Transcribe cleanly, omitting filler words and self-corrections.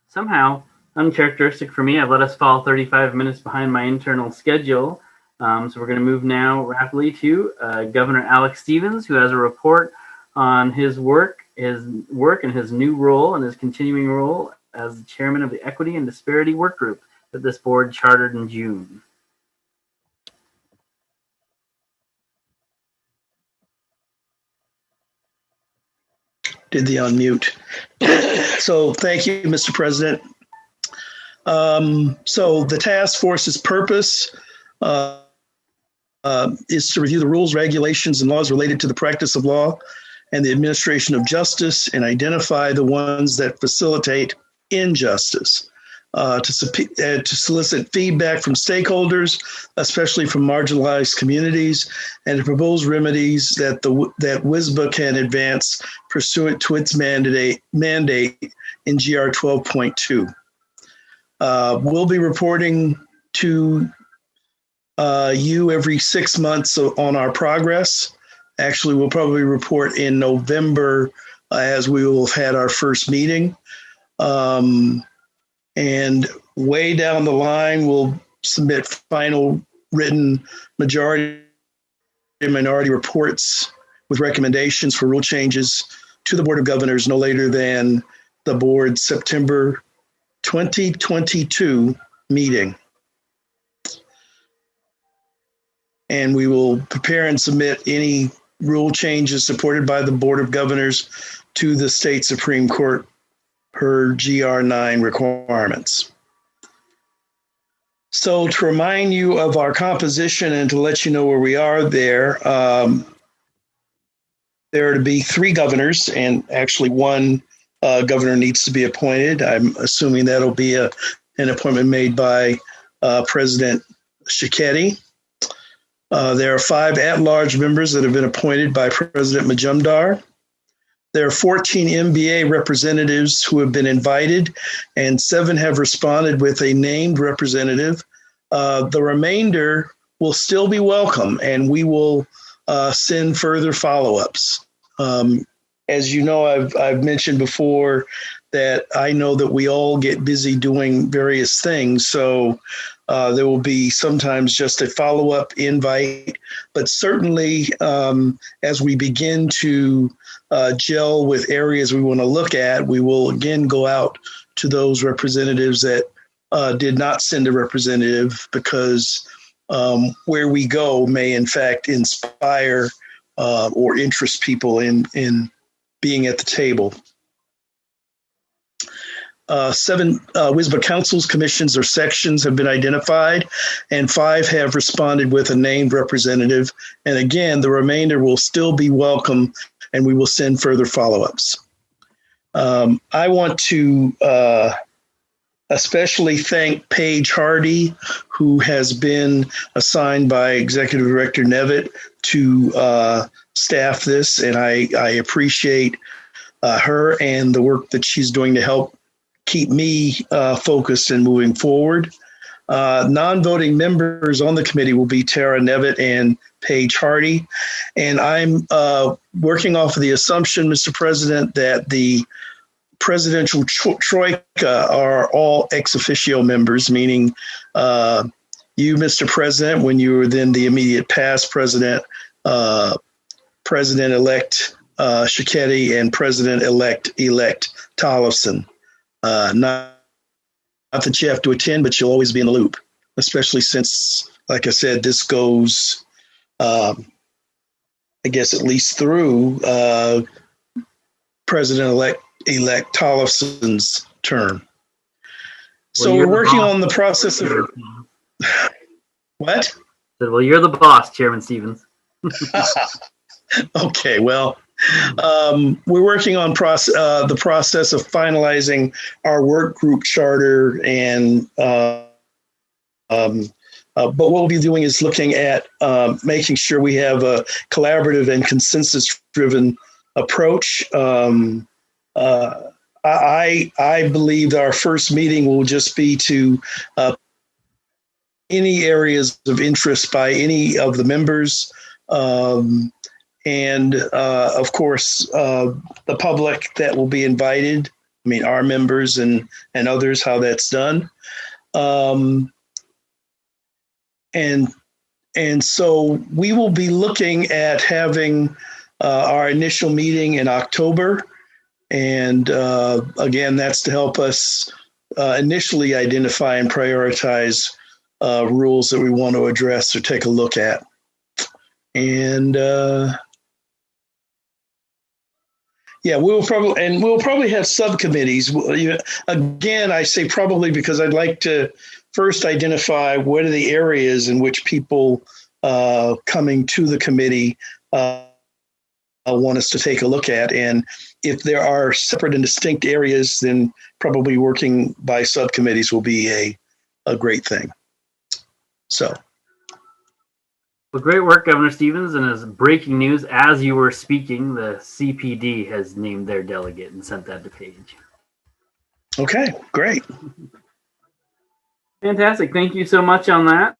somehow, uncharacteristic for me, I've let us fall 35 minutes behind my internal schedule. So we're going to move now rapidly to Governor Alex Stevens, who has a report on his work and his new role and his continuing role as the chairman of the Equity and Disparity Work Group that this board chartered in June. Did the unmute. So thank you, Mr. President. So the task force's purpose is to review the rules, regulations, and laws related to the practice of law and the administration of justice and identify the ones that facilitate injustice. To solicit feedback from stakeholders, especially from marginalized communities, and to propose remedies that WSBA can advance pursuant to its mandate in GR 12.2. We'll be reporting to you every 6 months on our progress. Actually, we'll probably report in November as we will have had our first meeting. And way down the line, we'll submit final written majority and minority reports with recommendations for rule changes to the Board of Governors no later than the board's September 2022 meeting. And we will prepare and submit any rule changes supported by the Board of Governors to the state Supreme Court per GR 9 requirements. So to remind you of our composition and to let you know where we are there are to be 3 governors, and actually one governor needs to be appointed. I'm assuming that'll be an appointment made by President Shichetti. There are 5 at-large members that have been appointed by President Majumdar. There are 14 MBA representatives who have been invited, and 7 have responded with a named representative. The remainder will still be welcome, and we will send further follow-ups. As you know, I've mentioned before that I know that we all get busy doing various things, so there will be sometimes just a follow-up invite, but certainly as we begin to gel with areas we want to look at, we will again go out to those representatives that did not send a representative, because where we go may in fact inspire or interest people in being at the table. 7 WSBA councils, commissions, or sections have been identified, and 5 have responded with a named representative. And again, the remainder will still be welcome, and we will send further follow-ups. I want to especially thank Paige Hardy, who has been assigned by Executive Director Nevitt to staff this, and I appreciate her and the work that she's doing to help keep me focused and moving forward. Non-voting members on the committee will be Tara Nevitt and Paige Hardy. And I'm working off of the assumption, Mr. President, that the presidential troika are all ex officio members, meaning you, Mr. President, when you were then the immediate past president, President-elect Shichetti, and President-elect Tollefson. Not that you have to attend, but you'll always be in the loop, especially since, like I said, this goes, I guess, at least through President-elect Tollefson's term. So we're working on the process of... What? Well, you're the boss, Chairman Stevens. Okay, well, we're working on the process of finalizing our work group charter, and but what we'll be doing is looking at making sure we have a collaborative and consensus-driven approach. I believe our first meeting will just be to any areas of interest by any of the members. And of course, the public that will be invited, mean, our members and others, how that's done. And so we will be looking at having our initial meeting in October. And again, that's to help us initially identify and prioritize rules that we want to address or take a look at. And yeah, we'll probably have subcommittees. Again, I say probably because I'd like to first identify what are the areas in which people coming to the committee want us to take a look at. And if there are separate and distinct areas, then probably working by subcommittees will be a great thing. So. Well, great work, Governor Stevens. And as breaking news, as you were speaking, the CPD has named their delegate and sent that to Paige. Okay, great. Fantastic. Thank you so much on that.